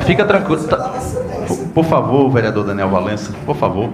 Fica tranquilo. Por favor, vereador Daniel Valença, por favor.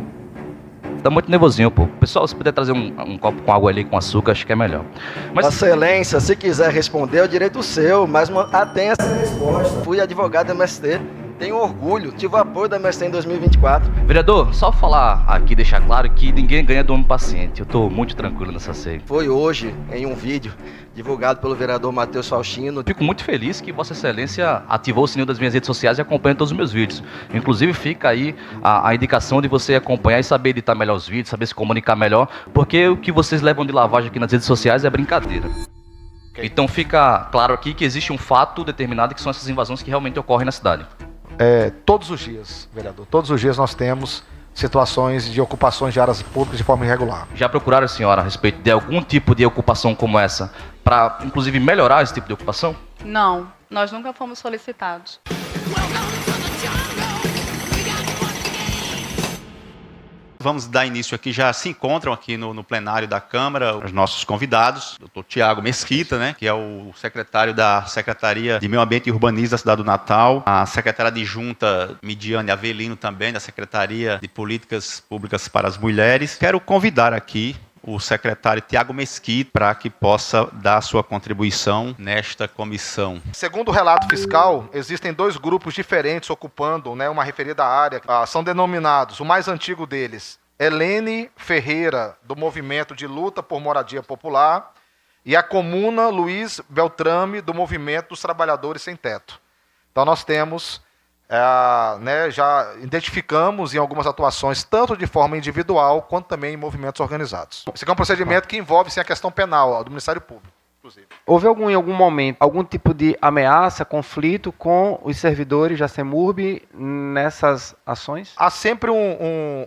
Tá muito nervosinho, pô. Pessoal, se puder trazer um copo com água ali com açúcar, acho que é melhor. Mas... Vossa Excelência, se quiser responder, é o direito seu, mas atenha essa resposta. Fui advogado da MST, tenho orgulho, tive o apoio da MST em 2024. Vereador, só falar aqui, deixar claro que ninguém ganha do homem paciente. Eu tô muito tranquilo nessa ceia. Foi hoje, em um vídeo, divulgado pelo vereador Matheus Faustino. Fico muito feliz que Vossa Excelência ativou o sininho das minhas redes sociais e acompanha todos os meus vídeos. Inclusive fica aí a indicação de você acompanhar e saber editar melhor os vídeos, saber se comunicar melhor, porque o que vocês levam de lavagem aqui nas redes sociais é brincadeira. Então fica claro aqui que existe um fato determinado que são essas invasões que realmente ocorrem na cidade. Todos os dias, vereador, todos os dias nós temos situações de ocupações de áreas públicas de forma irregular. Já procuraram a senhora a respeito de algum tipo de ocupação como essa, para inclusive melhorar esse tipo de ocupação? Não, nós nunca fomos solicitados. Vamos dar início aqui, já se encontram aqui no plenário da Câmara os nossos convidados, doutor Tiago Mesquita, né, que é o secretário da Secretaria de Meio Ambiente e Urbanismo da cidade do Natal, a secretária adjunta Midiane Avelino também, da Secretaria de Políticas Públicas para as Mulheres. Quero convidar aqui o secretário Tiago Mesquita para que possa dar sua contribuição nesta comissão. Segundo o relato fiscal, existem dois grupos diferentes ocupando, né, uma referida área. São denominados, o mais antigo deles, Helene Ferreira, do Movimento de Luta por Moradia Popular, e a Comuna Luiz Beltrame, do Movimento dos Trabalhadores Sem Teto. Então nós temos... já identificamos em algumas atuações, tanto de forma individual, quanto também em movimentos organizados. Esse aqui é um procedimento que envolve sim, a questão penal do Ministério Público, inclusive. Houve em algum momento, algum tipo de ameaça, conflito com os servidores da CEMURB nessas ações? Há sempre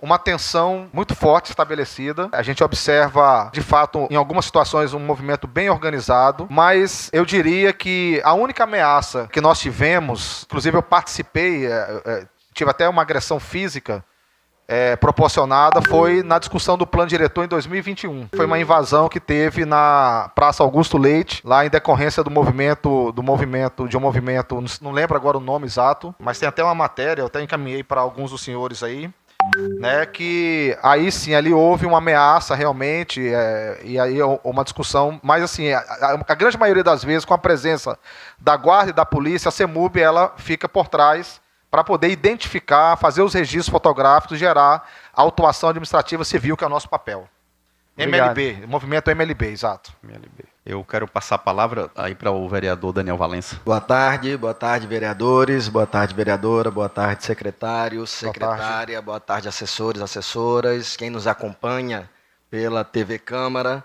uma tensão muito forte estabelecida. A gente observa, de fato, em algumas situações, um movimento bem organizado, mas eu diria que a única ameaça que nós tivemos, inclusive eu participei, tive até uma agressão física proporcionada, foi na discussão do plano diretor em 2021. Foi uma invasão que teve na Praça Augusto Leite, lá em decorrência do movimento, não lembro agora o nome exato, mas tem até uma matéria, eu até encaminhei para alguns dos senhores aí, né, que aí sim, ali houve uma ameaça realmente, e aí uma discussão, mas assim, a grande maioria das vezes, com a presença da guarda e da polícia, a CEMURB, ela fica por trás para poder identificar, fazer os registros fotográficos, gerar a autuação administrativa civil, que é o nosso papel. Obrigado. MLB, movimento MLB, exato. MLB. Eu quero passar a palavra aí para o vereador Daniel Valença. Boa tarde vereadores, boa tarde vereadora, boa tarde secretário, secretária, boa tarde assessores, assessoras, quem nos acompanha pela TV Câmara.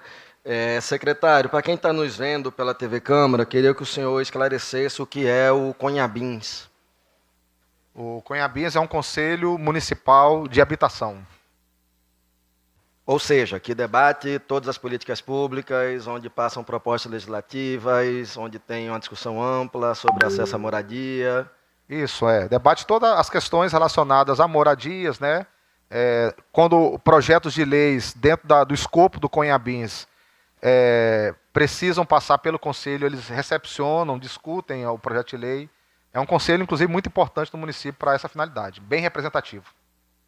Secretário, para quem está nos vendo pela TV Câmara, queria que o senhor esclarecesse o que é o Conhabins. O Conhabins é um conselho municipal de habitação. Ou seja, que debate todas as políticas públicas, onde passam propostas legislativas, onde tem uma discussão ampla sobre acesso à moradia. Isso, debate todas as questões relacionadas a moradias, né? Quando projetos de leis dentro do escopo do Conhabins precisam passar pelo conselho, eles recepcionam, discutem o projeto de lei. É um conselho, inclusive, muito importante no município para essa finalidade, bem representativo.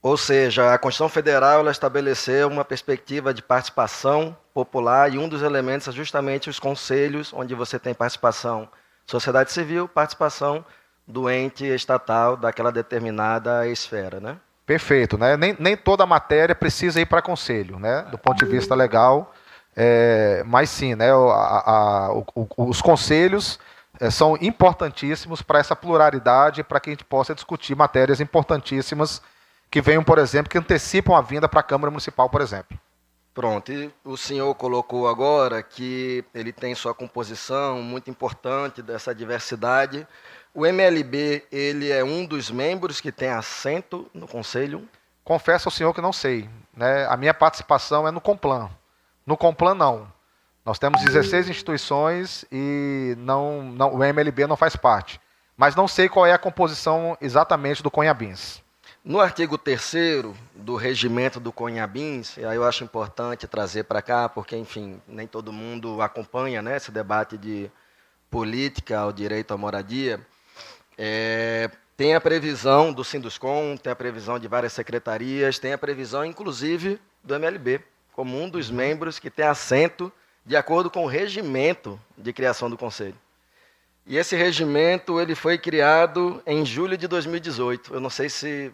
Ou seja, a Constituição Federal ela estabeleceu uma perspectiva de participação popular e um dos elementos é justamente os conselhos, onde você tem participação sociedade civil, participação do ente estatal daquela determinada esfera, né? Perfeito, né? Nem toda matéria precisa ir para conselho, né? Do ponto de vista legal, mas sim, né? Os conselhos são importantíssimos para essa pluralidade, para que a gente possa discutir matérias importantíssimas que venham, por exemplo, que antecipam a vinda para a Câmara Municipal, por exemplo. Pronto, e o senhor colocou agora que ele tem sua composição muito importante dessa diversidade. O MLB, ele é um dos membros que tem assento no Conselho? Confesso ao senhor que não sei, né? A minha participação é no Complan. No Complan, não. Nós temos 16 instituições e o MLB não faz parte. Mas não sei qual é a composição exatamente do Conhabins. No artigo 3º do regimento do Conhabins, e aí eu acho importante trazer para cá, porque, enfim, nem todo mundo acompanha, né, esse debate de política ao direito à moradia, tem a previsão do Sinduscom, tem a previsão de várias secretarias, tem a previsão, inclusive, do MLB, como um dos membros que tem assento de acordo com o regimento de criação do Conselho. E esse regimento ele foi criado em julho de 2018. Eu não sei se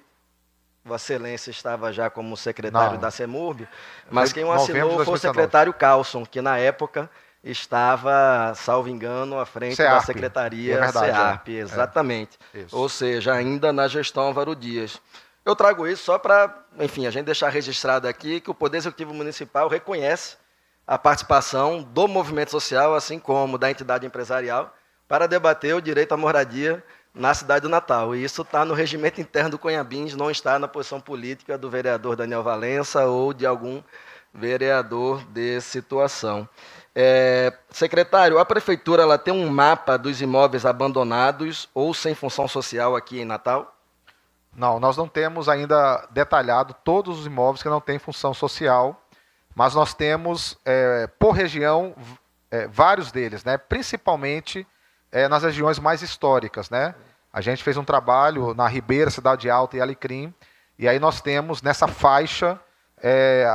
Vossa Excelência estava já como secretário da CEMURB, mas quem o assinou foi o secretário Carlson, que na época estava, salvo engano, à frente da Secretaria CEARP, exatamente. Ou seja, ainda na gestão Álvaro Dias. Eu trago isso só para, enfim, a gente deixar registrado aqui que o Poder Executivo Municipal reconhece a participação do movimento social, assim como da entidade empresarial, para debater o direito à moradia na cidade do Natal. E isso está no regimento interno do Conhabins, não está na posição política do vereador Daniel Valença ou de algum vereador de situação. Secretário, a Prefeitura ela tem um mapa dos imóveis abandonados ou sem função social aqui em Natal? Não, nós não temos ainda detalhado todos os imóveis que não têm função social, mas nós temos, por região, vários deles, né? Principalmente nas regiões mais históricas, né? A gente fez um trabalho na Ribeira, Cidade Alta e Alecrim, e aí nós temos nessa faixa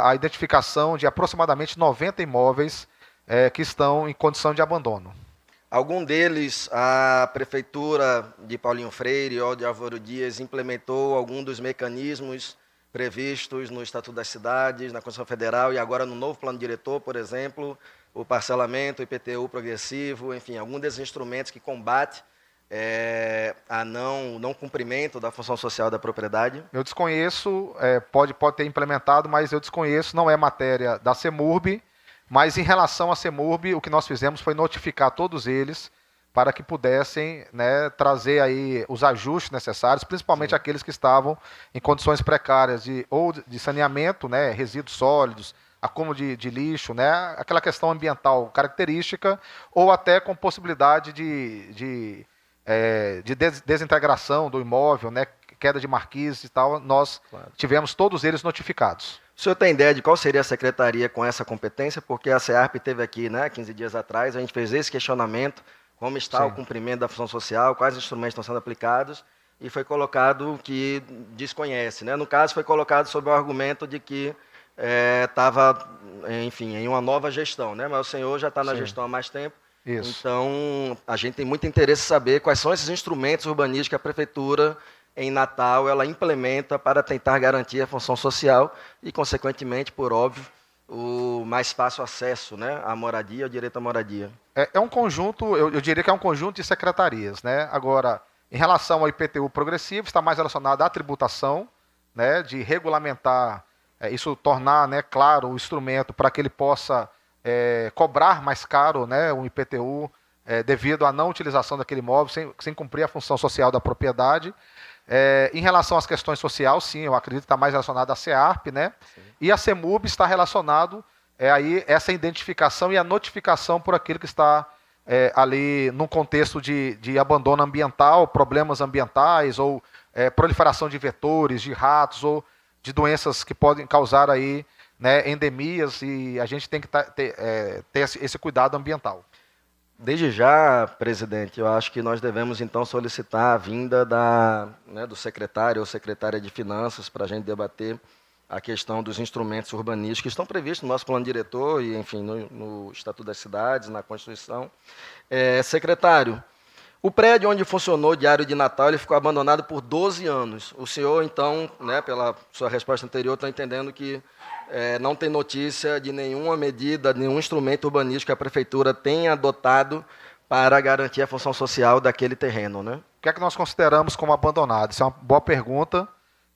a identificação de aproximadamente 90 imóveis que estão em condição de abandono. Algum deles, a Prefeitura de Paulinho Freire ou de Álvaro Dias implementou algum dos mecanismos previstos no Estatuto das Cidades, na Constituição Federal e agora no novo Plano Diretor, por exemplo, o parcelamento, o IPTU progressivo, enfim, algum desses instrumentos que combate a não cumprimento da função social da propriedade? Eu desconheço, pode ter implementado, mas eu desconheço, não é matéria da CEMURB, mas em relação à CEMURB, o que nós fizemos foi notificar todos eles para que pudessem, né, trazer aí os ajustes necessários, principalmente aqueles que estavam em condições precárias ou de saneamento, né, resíduos sólidos, acúmulo de lixo, né, aquela questão ambiental característica, ou até com possibilidade de desintegração do imóvel, né, queda de marquises e tal, nós tivemos todos eles notificados. O senhor tem ideia de qual seria a secretaria com essa competência? Porque a CEARP teve aqui, né, 15 dias atrás, a gente fez esse questionamento, como está o cumprimento da função social, quais instrumentos estão sendo aplicados, e foi colocado que desconhece, né? No caso, foi colocado sob o argumento de que estava, enfim, em uma nova gestão, né? Mas o senhor já está na gestão há mais tempo. Isso. Então, a gente tem muito interesse em saber quais são esses instrumentos urbanísticos que a Prefeitura, em Natal, ela implementa para tentar garantir a função social e, consequentemente, por óbvio, o mais fácil acesso, né, à moradia, ao direito à moradia. É um conjunto, eu diria que é um conjunto de secretarias, né? Agora, em relação ao IPTU progressivo, está mais relacionado à tributação, né, de regulamentar, isso tornar, né, claro o instrumento para que ele possa cobrar mais caro, né, um IPTU devido à não utilização daquele imóvel sem cumprir a função social da propriedade. Em relação às questões sociais, sim, eu acredito que está mais relacionado à CEARP, né? Sim. E a CEMURB está relacionado aí essa identificação e a notificação por aquele que está ali num contexto de abandono ambiental, problemas ambientais ou proliferação de vetores, de ratos ou de doenças que podem causar aí, né, endemias, e a gente tem que ter esse cuidado ambiental. Desde já, presidente, eu acho que nós devemos, então, solicitar a vinda do secretário ou secretária de Finanças para a gente debater a questão dos instrumentos urbanísticos que estão previstos no nosso plano diretor e, enfim, no Estatuto das Cidades, na Constituição. Secretário, o prédio onde funcionou o Diário de Natal ele ficou abandonado por 12 anos. O senhor, então, né, pela sua resposta anterior, está entendendo que não tem notícia de nenhuma medida, nenhum instrumento urbanístico que a Prefeitura tenha adotado para garantir a função social daquele terreno, né? O que é que nós consideramos como abandonado? Isso é uma boa pergunta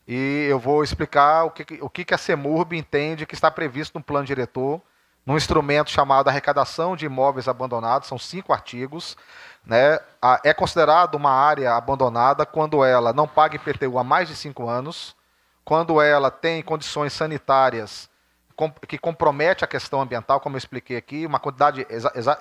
e eu vou explicar o que a CEMURB entende que está previsto no plano diretor, num instrumento chamado Arrecadação de Imóveis Abandonados, são 5 artigos. Né? É considerado uma área abandonada quando ela não paga IPTU há mais de 5 anos, quando ela tem condições sanitárias que compromete a questão ambiental, como eu expliquei aqui, uma quantidade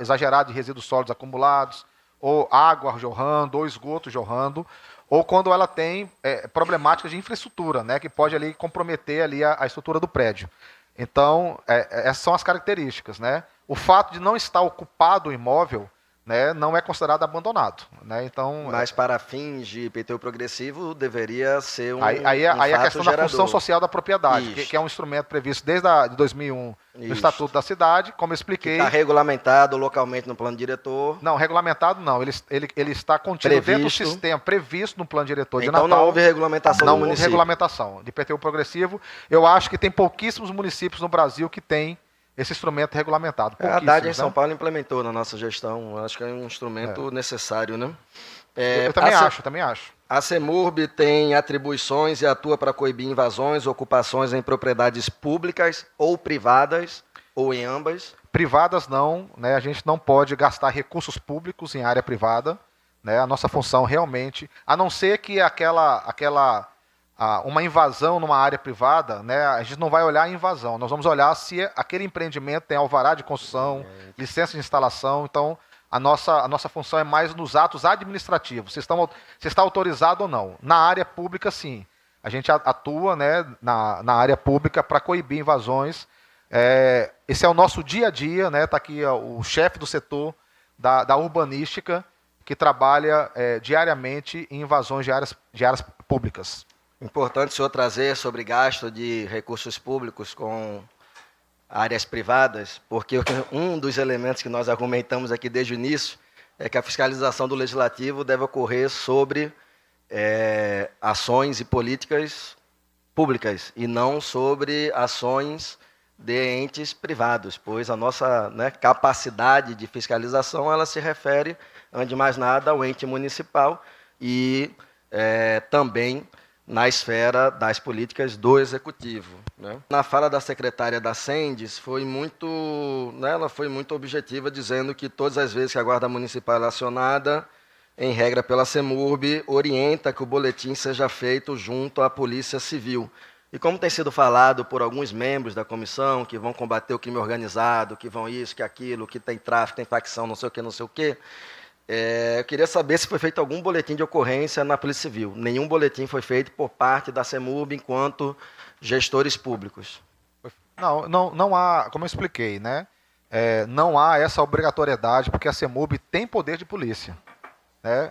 exagerada de resíduos sólidos acumulados, ou água jorrando, ou esgoto jorrando, ou quando ela tem problemáticas de infraestrutura, né, que pode ali comprometer ali a estrutura do prédio. Então, essas são as características. Né? O fato de não estar ocupado o imóvel né, não é considerado abandonado, né? Então, Mas para fins de IPTU progressivo, deveria ser um aí a fato questão da gerador. função social da propriedade, Isso. que é um instrumento previsto desde de 2001 no Isso. Estatuto da Cidade, como eu expliquei. Está regulamentado localmente no plano diretor. Não, regulamentado não, ele está contido dentro do Previsto. sistema, previsto no plano diretor de Então Natal. não houve regulamentação Não do houve município. regulamentação de IPTU progressivo. Eu acho que tem pouquíssimos municípios no Brasil que têm esse instrumento regulamentado. A Haddad em São né? Paulo implementou na nossa gestão. Acho que é um instrumento necessário, né? Eu também acho. A CEMURB tem atribuições e atua para coibir invasões, ocupações em propriedades públicas ou privadas, ou em ambas. Privadas não, né? A gente não pode gastar recursos públicos em área privada, né? A nossa função realmente, a não ser que uma invasão numa área privada, né? A gente não vai olhar a invasão, nós vamos olhar se aquele empreendimento tem alvará de construção, licença de instalação. Então, a nossa função é mais nos atos administrativos, se está autorizado ou não. Na área pública, sim. A gente atua, né, na área pública para coibir invasões. Esse é o nosso dia a dia, né? Está aqui o chefe do setor da urbanística, que trabalha diariamente em invasões de áreas públicas. Importante o senhor trazer sobre gasto de recursos públicos com áreas privadas, porque um dos elementos que nós argumentamos aqui desde o início é que a fiscalização do legislativo deve ocorrer sobre ações e políticas públicas e não sobre ações de entes privados, pois a nossa, né, capacidade de fiscalização ela se refere, antes de mais nada, ao ente municipal e também na esfera das políticas do Executivo, né? Na fala da secretária da Sendes, ela foi muito objetiva, dizendo que todas as vezes que a Guarda Municipal é acionada, em regra pela CEMURB, orienta que o boletim seja feito junto à Polícia Civil. E como tem sido falado por alguns membros da comissão, que vão combater o crime organizado, que vão isso, que aquilo, que tem tráfico, tem facção, não sei o quê, eu queria saber se foi feito algum boletim de ocorrência na Polícia Civil. Nenhum boletim foi feito por parte da CEMURB enquanto gestores públicos. Não há, como eu expliquei, né? Não há essa obrigatoriedade, porque a CEMURB tem poder de polícia, né?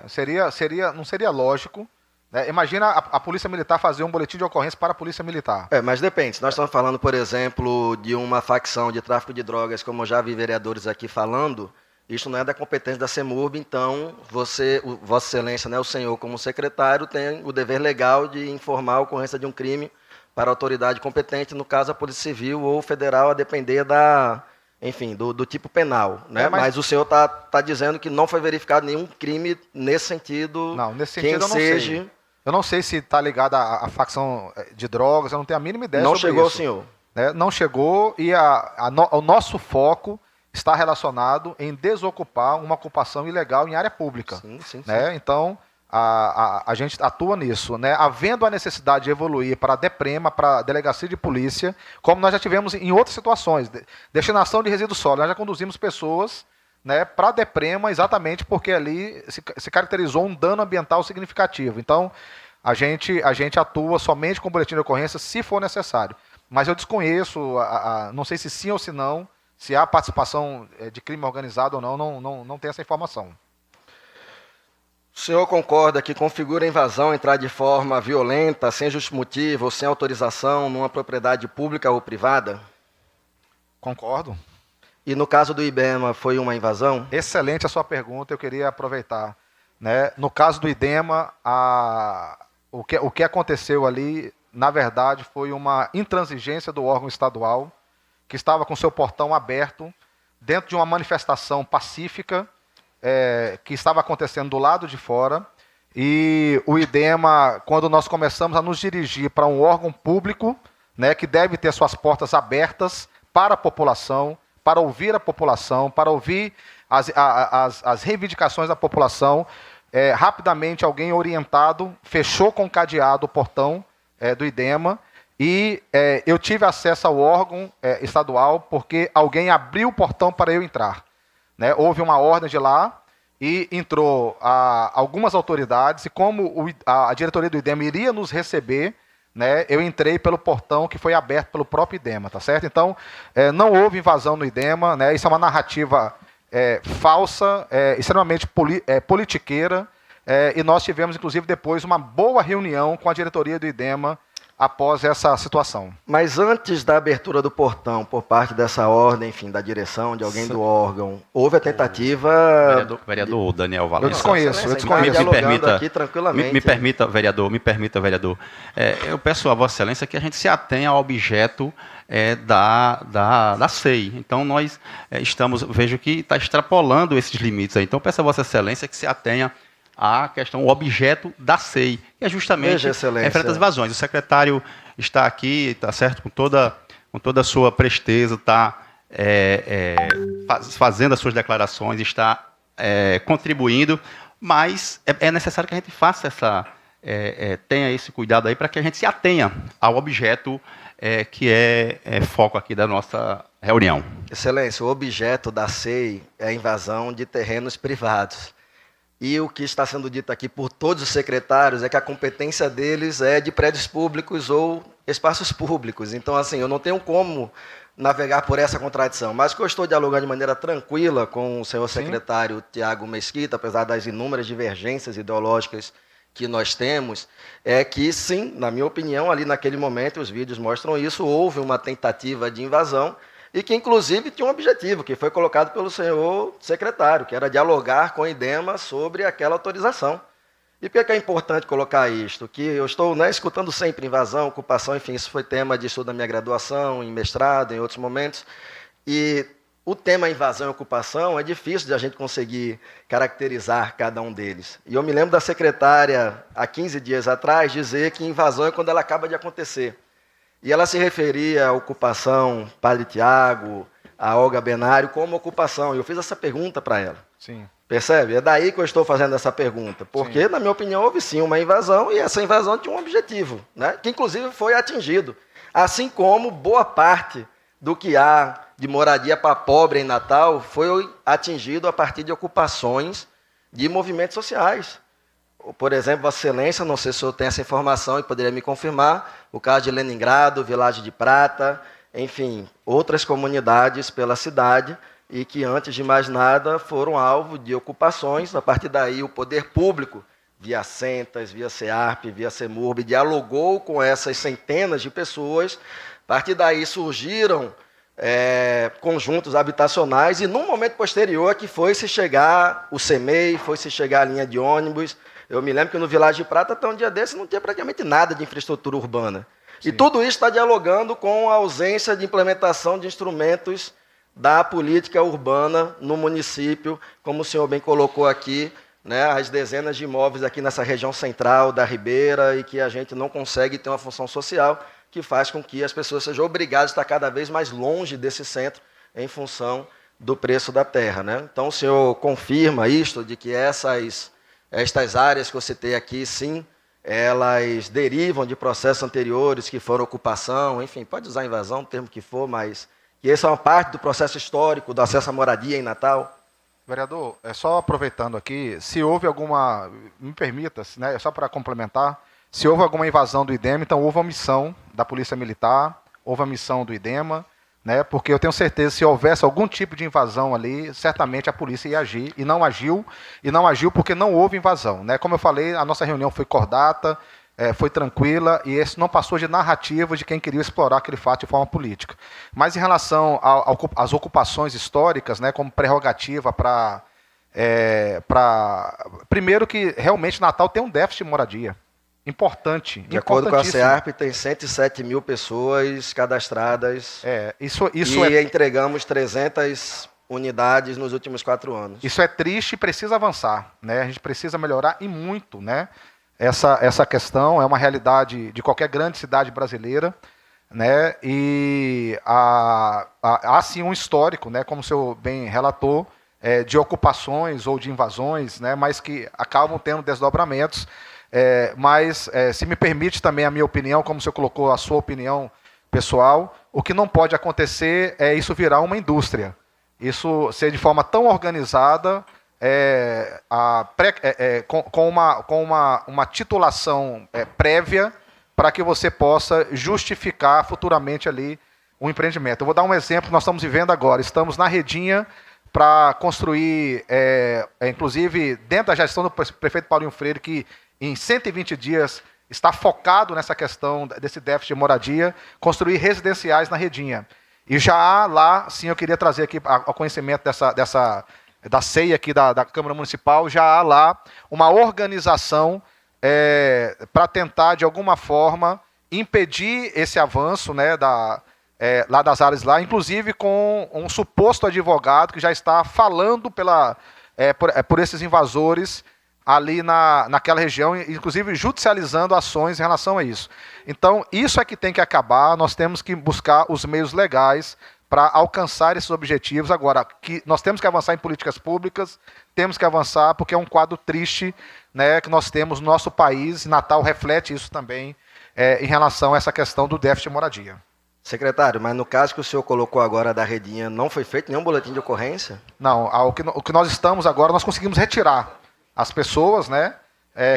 Não seria lógico, né? Imagina a Polícia Militar fazer um boletim de ocorrência para a Polícia Militar. Mas depende. Se nós estamos falando, por exemplo, de uma facção de tráfico de drogas, como eu já vi vereadores aqui falando, isso não é da competência da CEMURB, então Vossa Excelência, né, o senhor como secretário, tem o dever legal de informar a ocorrência de um crime para a autoridade competente, no caso a Polícia Civil ou Federal, a depender do tipo penal, né? Mas o senhor está dizendo que não foi verificado nenhum crime nesse sentido. Não, nesse sentido eu não sei. Eu não sei se está ligado à facção de drogas, eu não tenho a mínima ideia sobre isso. Não chegou ao senhor? Não chegou, e o nosso foco está relacionado em desocupar uma ocupação ilegal em área pública. Sim. Né? Então, a gente atua nisso, né? Havendo a necessidade de evoluir para a DEPREMA, para a Delegacia de Polícia, como nós já tivemos em outras situações, destinação de resíduos sólidos, nós já conduzimos pessoas, né, para a DEPREMA, exatamente porque ali se caracterizou um dano ambiental significativo. Então, a gente atua somente com boletim de ocorrência se for necessário. Mas eu desconheço, não sei se sim ou se não, se há participação de crime organizado ou não tem essa informação. O senhor concorda que configura a invasão entrar de forma violenta, sem justo motivo ou sem autorização, numa propriedade pública ou privada? Concordo. E no caso do IBEMA, foi uma invasão? Excelente a sua pergunta, eu queria aproveitar, né? No caso do IDEMA, o que aconteceu ali, na verdade, foi uma intransigência do órgão estadual, que estava com seu portão aberto, dentro de uma manifestação pacífica, que estava acontecendo do lado de fora, e o IDEMA, quando nós começamos a nos dirigir para um órgão público, né, que deve ter suas portas abertas para a população, para ouvir a população, para ouvir as reivindicações da população, rapidamente alguém orientado fechou com cadeado o portão do IDEMA, e eu tive acesso ao órgão estadual porque alguém abriu o portão para eu entrar, né? Houve uma ordem de lá e entrou algumas autoridades, e como a diretoria do IDEMA iria nos receber, né, eu entrei pelo portão que foi aberto pelo próprio IDEMA, tá certo? Então, não houve invasão no IDEMA, né? Isso é uma narrativa falsa, extremamente politiqueira, e nós tivemos, inclusive, depois uma boa reunião com a diretoria do IDEMA após essa situação. Mas antes da abertura do portão, por parte dessa ordem, enfim, da direção, de alguém do órgão, houve a tentativa... Vereador Daniel Valença. Eu desconheço. Aqui tranquilamente. Me permita, vereador. Eu peço a Vossa Excelência que a gente se atenha ao objeto da SEI. Então, nós vejo que está extrapolando esses limites aí. Então, peço a Vossa Excelência que se atenha à questão, o objeto da SEI, que é justamente referente às invasões. O secretário está aqui, está certo, com toda a sua presteza, está fazendo as suas declarações, está contribuindo, mas é necessário que a gente faça tenha esse cuidado aí para que a gente se atenha ao objeto que é foco aqui da nossa reunião. Excelência, o objeto da SEI é a invasão de terrenos privados. E o que está sendo dito aqui por todos os secretários é que a competência deles é de prédios públicos ou espaços públicos. Então, assim, eu não tenho como navegar por essa contradição. Mas que eu estou dialogando de maneira tranquila com o senhor secretário Tiago Mesquita, apesar das inúmeras divergências ideológicas que nós temos, é que, sim, na minha opinião, ali naquele momento, os vídeos mostram isso, houve uma tentativa de invasão, e que, inclusive, tinha um objetivo, que foi colocado pelo senhor secretário, que era dialogar com o IDEMA sobre aquela autorização. E por que é importante colocar isto? Que eu estou escutando sempre invasão, ocupação, enfim, isso foi tema de estudo da minha graduação, em mestrado, em outros momentos, e o tema invasão e ocupação é difícil de a gente conseguir caracterizar cada um deles. E eu me lembro da secretária, há 15 dias atrás, dizer que invasão é quando ela acaba de acontecer. E ela se referia à ocupação Padre Tiago, a Olga Benário, como ocupação. E eu fiz essa pergunta para ela. Sim. Percebe? É daí que eu estou fazendo essa pergunta. Porque, na minha opinião, houve sim uma invasão, e essa invasão tinha um objetivo, que inclusive foi atingido. Assim como boa parte do que há de moradia para pobre em Natal foi atingido a partir de ocupações de movimentos sociais. Por exemplo, Vossa Excelência, não sei se o senhor tem essa informação e poderia me confirmar, o caso de Leningrado, Vilagem de Prata, enfim, outras comunidades pela cidade, e que, antes de mais nada, foram alvo de ocupações. A partir daí, o poder público, via Centas, via CEARP, via CEMURB, dialogou com essas centenas de pessoas. A partir daí, surgiram conjuntos habitacionais, e num momento posterior que foi-se chegar o CEMEI, foi-se chegar a linha de ônibus. Eu me lembro que no Vilagem de Prata, até um dia desse, não tinha praticamente nada de infraestrutura urbana. Sim. E tudo isso está dialogando com a ausência de implementação de instrumentos da política urbana no município, como o senhor bem colocou aqui, as dezenas de imóveis aqui nessa região central da Ribeira, e que a gente não consegue ter uma função social que faz com que as pessoas sejam obrigadas a estar cada vez mais longe desse centro em função do preço da terra. Então, o senhor confirma isto, de que estas áreas que eu citei aqui, sim, elas derivam de processos anteriores que foram ocupação, enfim, pode usar invasão, o termo que for, mas que essa é uma parte do processo histórico do acesso à moradia em Natal. Vereador, só aproveitando aqui, se houve alguma, me permita, só para complementar, se houve alguma invasão do IDEMA, então houve uma missão da Polícia Militar, houve a missão do IDEMA, porque eu tenho certeza que se houvesse algum tipo de invasão ali, certamente a polícia ia agir, e não agiu porque não houve invasão. Como eu falei, a nossa reunião foi cordata, foi tranquila, e esse não passou de narrativa de quem queria explorar aquele fato de forma política. Mas em relação às ocupações históricas, como prerrogativa para... Primeiro que realmente Natal tem um déficit de moradia. Importante. De acordo com a CEARP, tem 107 mil pessoas cadastradas. Entregamos 300 unidades nos últimos 4 anos. Isso é triste e precisa avançar. A gente precisa melhorar e muito. Essa questão é uma realidade de qualquer grande cidade brasileira. E há sim um histórico, como o senhor bem relatou, de ocupações ou de invasões, mas que acabam tendo desdobramentos. Mas, se me permite também a minha opinião, como o senhor colocou a sua opinião pessoal, o que não pode acontecer é isso virar uma indústria. Isso ser de forma tão organizada, com uma titulação prévia, para que você possa justificar futuramente ali um empreendimento. Eu vou dar um exemplo que nós estamos vivendo agora. Estamos na redinha para construir, inclusive dentro da gestão do prefeito Paulinho Freire, que em 120 dias está focado nessa questão desse déficit de moradia, construir residenciais na Redinha. E já há lá, sim, eu queria trazer aqui ao conhecimento da CEI aqui da Câmara Municipal, já há lá uma organização para tentar, de alguma forma, impedir esse avanço, né, lá das áreas lá, inclusive com um suposto advogado que já está falando por esses invasores ali naquela região, inclusive judicializando ações em relação a isso. Então, isso é que tem que acabar, nós temos que buscar os meios legais para alcançar esses objetivos. Agora, que nós temos que avançar em políticas públicas, temos que avançar, porque é um quadro triste, né, que nós temos no nosso país, e Natal reflete isso também, em relação a essa questão do déficit de moradia. Secretário, mas no caso que o senhor colocou agora da Redinha, não foi feito nenhum boletim de ocorrência? Não, o que nós estamos agora, nós conseguimos retirar as pessoas, né,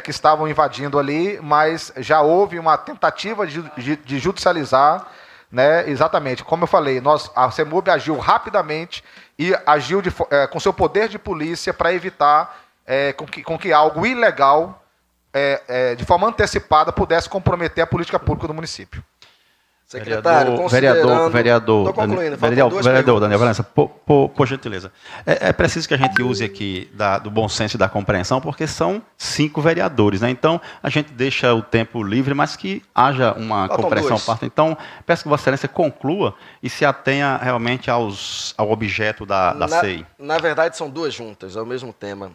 que estavam invadindo ali, mas já houve uma tentativa de judicializar, né, exatamente, como eu falei, a CEMURB agiu rapidamente e agiu com seu poder de polícia para evitar com que algo ilegal, de forma antecipada, pudesse comprometer a política pública do município. Secretário, vereador Daniel Daniel Valença, por gentileza. É preciso que a gente use aqui do bom senso e da compreensão, porque são 5 vereadores, né? Então, a gente deixa o tempo livre, mas que haja uma compreensão. Então, peço que Vossa Excelência conclua e se atenha realmente ao objeto da CEI. Na verdade, são 2 juntas, é o mesmo tema.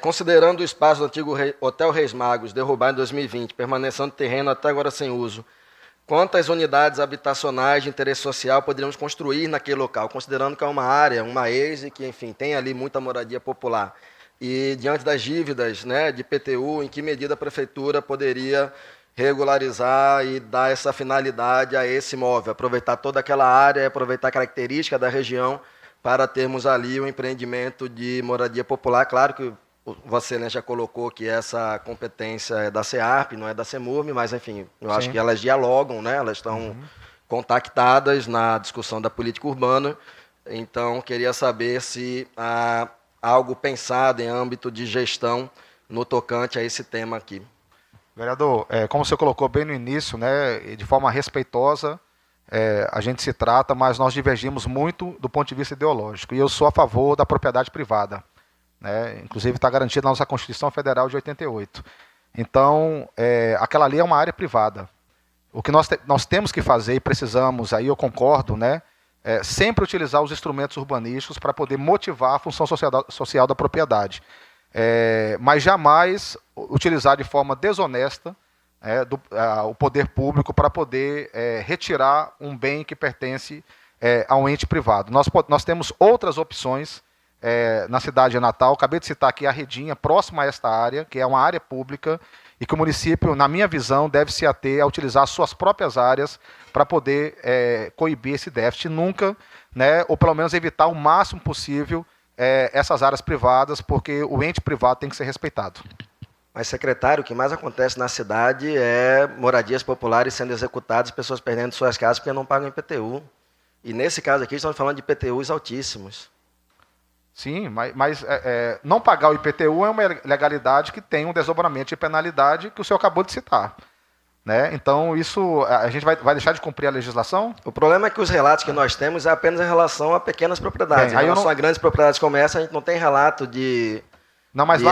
Considerando o espaço do antigo Hotel Reis Magos, derrubado em 2020, permanecendo terreno até agora sem uso, quantas unidades habitacionais de interesse social poderíamos construir naquele local, considerando que é uma área, uma ESE, que, enfim, tem ali muita moradia popular. E, diante das dívidas, né, de IPTU, em que medida a Prefeitura poderia regularizar e dar essa finalidade a esse imóvel, aproveitar toda aquela área, aproveitar a característica da região para termos ali um empreendimento de moradia popular. Claro que Vossa Excelência já colocou que essa competência é da CEARP, não é da CEMURB, mas, enfim, eu acho que elas dialogam, né? Elas estão contactadas na discussão da política urbana. Então, queria saber se há algo pensado em âmbito de gestão no tocante a esse tema aqui. Vereador, como você colocou bem no início, né, de forma respeitosa, a gente se trata, mas nós divergimos muito do ponto de vista ideológico. E eu sou a favor da propriedade privada. Né? Inclusive está garantida na nossa Constituição Federal de 88. Então, aquela ali é uma área privada. O que nós temos que fazer e precisamos, aí eu concordo, né, sempre utilizar os instrumentos urbanísticos para poder motivar a função social da propriedade. Mas jamais utilizar de forma desonesta o poder público para poder retirar um bem que pertence a um ente privado. Nós temos outras opções na cidade de Natal. Acabei de citar aqui a Redinha, próxima a esta área, que é uma área pública, e que o município, na minha visão, deve se ater a utilizar suas próprias áreas para poder coibir esse déficit, nunca, né, ou pelo menos evitar o máximo possível essas áreas privadas, porque o ente privado tem que ser respeitado. Mas, secretário, o que mais acontece na cidade é moradias populares sendo executadas, pessoas perdendo suas casas porque não pagam IPTU. E nesse caso aqui, estamos falando de IPTUs altíssimos. Sim, mas não pagar o IPTU é uma legalidade que tem um desdobramento de penalidade que o senhor acabou de citar. Né? Então, isso, a gente vai deixar de cumprir a legislação? O problema é que os relatos que nós temos é apenas em relação a pequenas propriedades. Em relação a grandes propriedades comércio, a gente não tem relato de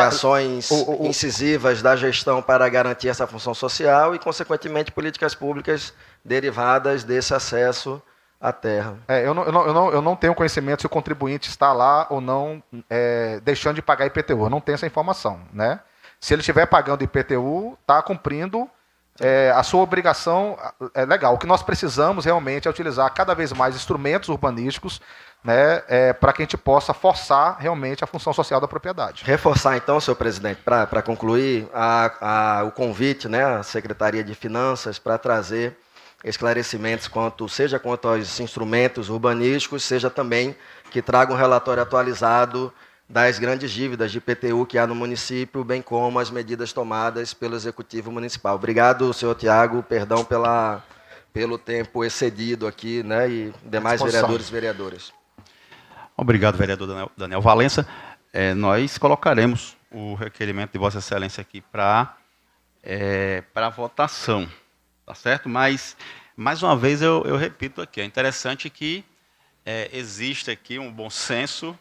ações incisivas da gestão para garantir essa função social e, consequentemente, políticas públicas derivadas desse acesso à terra. Eu não tenho conhecimento se o contribuinte está lá ou não deixando de pagar IPTU. Eu não tenho essa informação. Né? Se ele estiver pagando IPTU, está cumprindo a sua obrigação legal. O que nós precisamos realmente é utilizar cada vez mais instrumentos urbanísticos, né, para que a gente possa forçar realmente a função social da propriedade. Reforçar então, senhor presidente, para concluir, o convite, né, à Secretaria de Finanças para trazer esclarecimentos seja quanto aos instrumentos urbanísticos, seja também que traga um relatório atualizado das grandes dívidas de IPTU que há no município, bem como as medidas tomadas pelo Executivo Municipal. Obrigado, senhor Tiago, perdão pelo tempo excedido aqui, né, e demais vereadores e vereadoras. Obrigado, vereador Daniel Valença. Nós colocaremos o requerimento de Vossa Excelência aqui para votação, tá certo? Mas, mais uma vez, eu repito aqui, é interessante que existe aqui um bom senso,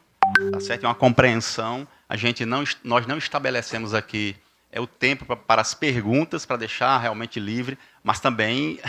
tá certo? Uma compreensão. Nós não estabelecemos aqui o tempo para as perguntas, para deixar realmente livre, mas também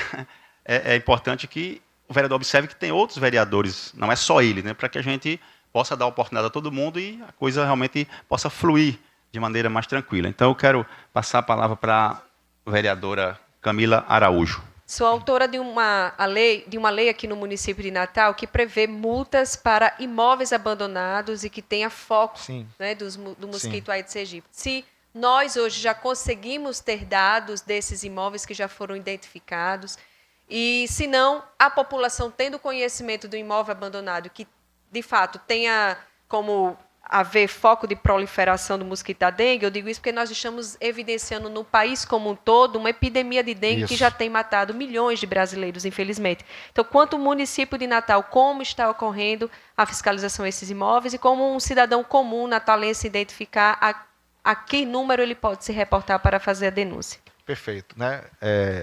é importante que o vereador observe que tem outros vereadores, não é só ele, né? Para que a gente possa dar oportunidade a todo mundo e a coisa realmente possa fluir de maneira mais tranquila. Então, eu quero passar a palavra para a vereadora Camila Araújo. Sou autora de uma lei aqui no município de Natal que prevê multas para imóveis abandonados e que tenha foco, né, do mosquito Aedes aegypti. Se nós hoje já conseguimos ter dados desses imóveis que já foram identificados, e se não, a população tendo conhecimento do imóvel abandonado que, de fato, tenha como haver foco de proliferação do mosquito da dengue, eu digo isso porque nós estamos evidenciando no país como um todo uma epidemia de dengue que já tem matado milhões de brasileiros, infelizmente. Então, quanto o município de Natal, como está ocorrendo a fiscalização desses imóveis e como um cidadão comum natalense identificar a que número ele pode se reportar para fazer a denúncia. Perfeito, né?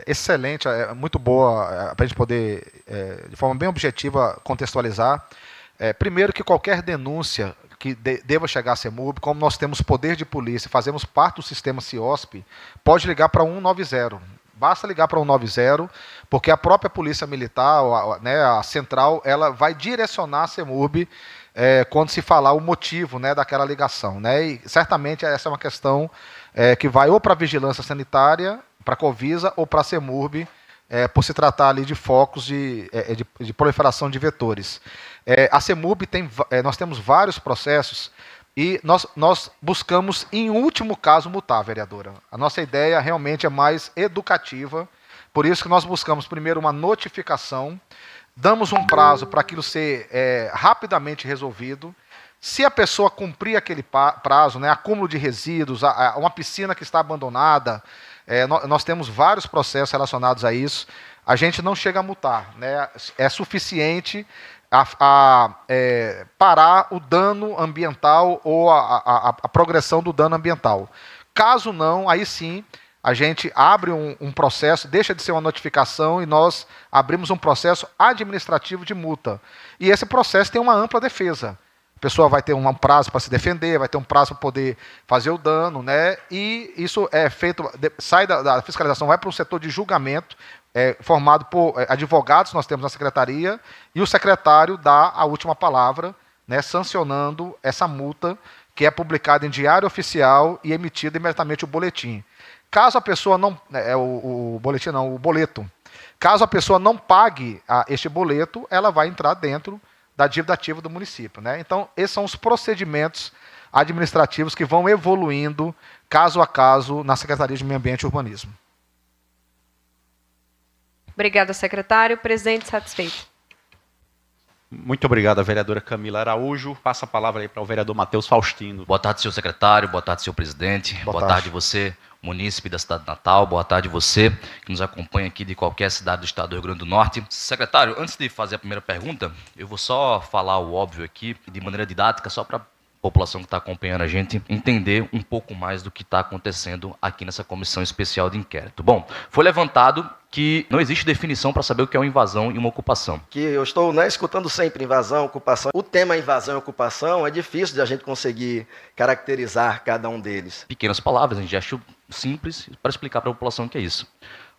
Excelente, muito boa para a gente poder, de forma bem objetiva, contextualizar. Primeiro que qualquer denúncia que deva chegar a CEMURB, como nós temos poder de polícia, fazemos parte do sistema CIOSP, pode ligar para 190. Basta ligar para 190, porque a própria Polícia Militar, né, a central, ela vai direcionar a CEMURB quando se falar o motivo, né, daquela ligação. Né? E certamente essa é uma questão que vai ou para a Vigilância Sanitária, para a Covisa, ou para a CEMURB, por se tratar ali de focos de proliferação de vetores. A CEMURB nós temos vários processos e nós buscamos, em último caso, multar, vereadora. A nossa ideia realmente é mais educativa, por isso que nós buscamos primeiro uma notificação, damos um prazo para aquilo ser rapidamente resolvido. Se a pessoa cumprir aquele prazo, né, acúmulo de resíduos, uma piscina que está abandonada, nós temos vários processos relacionados a isso, a gente não chega a multar, né? É suficiente a parar o dano ambiental ou a progressão do dano ambiental. Caso não, aí sim, a gente abre um processo, deixa de ser uma notificação e nós abrimos um processo administrativo de multa. E esse processo tem uma ampla defesa. A pessoa vai ter um prazo para se defender, vai ter um prazo para poder fazer o dano, né? E isso é feito, sai da fiscalização, vai para o setor de julgamento, formado por advogados, nós temos na secretaria, e o secretário dá a última palavra, né, sancionando essa multa, que é publicada em diário oficial e emitida imediatamente o boletim. Caso a pessoa não... o boletim não, o boleto. Caso a pessoa não pague este boleto, ela vai entrar dentro da dívida ativa do município. Né? Então, esses são os procedimentos administrativos que vão evoluindo, caso a caso, na Secretaria de Meio Ambiente e Urbanismo. Obrigada, secretário. Presidente, satisfeito. Muito obrigado, vereadora Camila Araújo. Passa a palavra aí para o vereador Matheus Faustino. Boa tarde, senhor secretário. Boa tarde, senhor presidente. Boa tarde, você, munícipe da cidade de Natal. Boa tarde, você que nos acompanha aqui de qualquer cidade do estado do Rio Grande do Norte. Secretário, antes de fazer a primeira pergunta, eu vou só falar o óbvio aqui, de maneira didática, só para população que está acompanhando a gente entender um pouco mais do que está acontecendo aqui nessa comissão especial de inquérito. Bom, foi levantado que não existe definição para saber o que é uma invasão e uma ocupação. Que eu estou, né, escutando sempre invasão, ocupação. O tema invasão e ocupação é difícil de a gente conseguir caracterizar cada um deles. Pequenas palavras, a gente acha simples para explicar para a população o que é isso.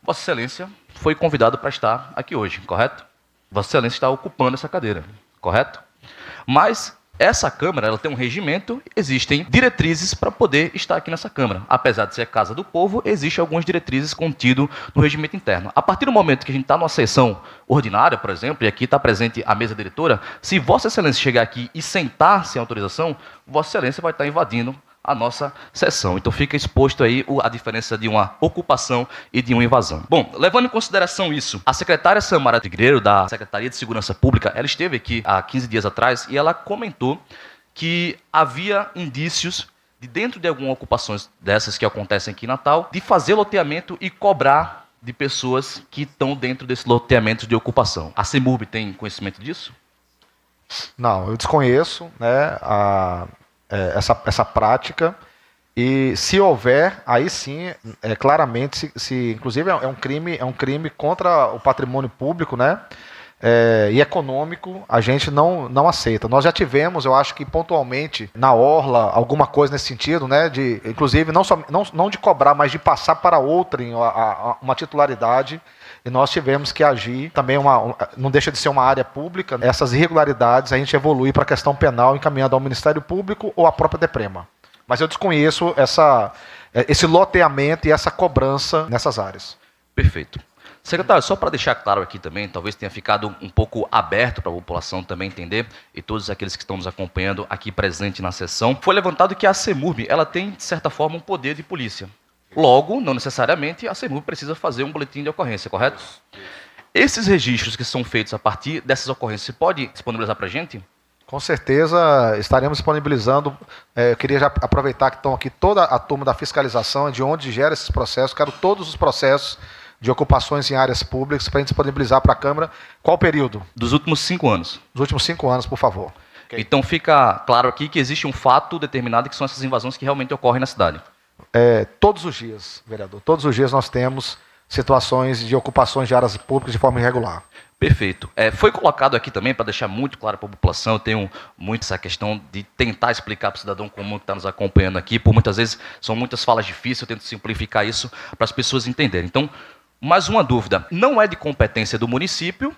Vossa Excelência foi convidado para estar aqui hoje, correto? Vossa Excelência está ocupando essa cadeira, correto? Mas essa Câmara, ela tem um regimento, existem diretrizes para poder estar aqui nessa Câmara. Apesar de ser Casa do Povo, existem algumas diretrizes contidas no regimento interno. A partir do momento que a gente está numa sessão ordinária, por exemplo, e aqui está presente a mesa diretora, se Vossa Excelência chegar aqui e sentar sem autorização, Vossa Excelência vai estar invadindo a nossa sessão. Então fica exposto aí a diferença de uma ocupação e de uma invasão. Bom, levando em consideração isso, a secretária Samara Tigreiro, da Secretaria de Segurança Pública, ela esteve aqui há 15 dias atrás e ela comentou que havia indícios de, dentro de algumas ocupações dessas que acontecem aqui em Natal, de fazer loteamento e cobrar de pessoas que estão dentro desse loteamento de ocupação. A CEMURB tem conhecimento disso? Não, eu desconheço, né, essa prática. E se houver, aí sim, claramente, inclusive é um crime contra o patrimônio público, né? E econômico, a gente não aceita. Nós já tivemos, eu acho que pontualmente, na orla, alguma coisa nesse sentido, né? Inclusive, não de cobrar, mas de passar para outrem uma titularidade. E nós tivemos que agir, também não deixa de ser uma área pública. Essas irregularidades a gente evolui para a questão penal, encaminhando ao Ministério Público ou à própria DEPREMA. Mas eu desconheço esse loteamento e essa cobrança nessas áreas. Perfeito. Secretário, só para deixar claro aqui também, talvez tenha ficado um pouco aberto para a população também entender, e todos aqueles que estão nos acompanhando aqui presente na sessão, foi levantado que a CEMURB, ela tem, de certa forma, um poder de polícia. Logo, não necessariamente, a CEMURB precisa fazer um boletim de ocorrência, correto? Esses registros que são feitos a partir dessas ocorrências, você pode disponibilizar para a gente? Com certeza estaremos disponibilizando. Eu queria já aproveitar que estão aqui toda a turma da fiscalização, de onde gera esses processos. Quero todos os processos de ocupações em áreas públicas para a gente disponibilizar para a Câmara. Qual período? Dos últimos 5 anos. Dos últimos 5 anos, por favor. Okay. Então fica claro aqui que existe um fato determinado que são essas invasões que realmente ocorrem na cidade. Todos os dias, vereador. Todos os dias nós temos situações de ocupações de áreas públicas de forma irregular. Perfeito. Foi colocado aqui também, para deixar muito claro para a população, eu tenho muito essa questão de tentar explicar para o cidadão comum que está nos acompanhando aqui, por muitas vezes são muitas falas difíceis, eu tento simplificar isso para as pessoas entenderem. Então, mais uma dúvida, não é de competência do município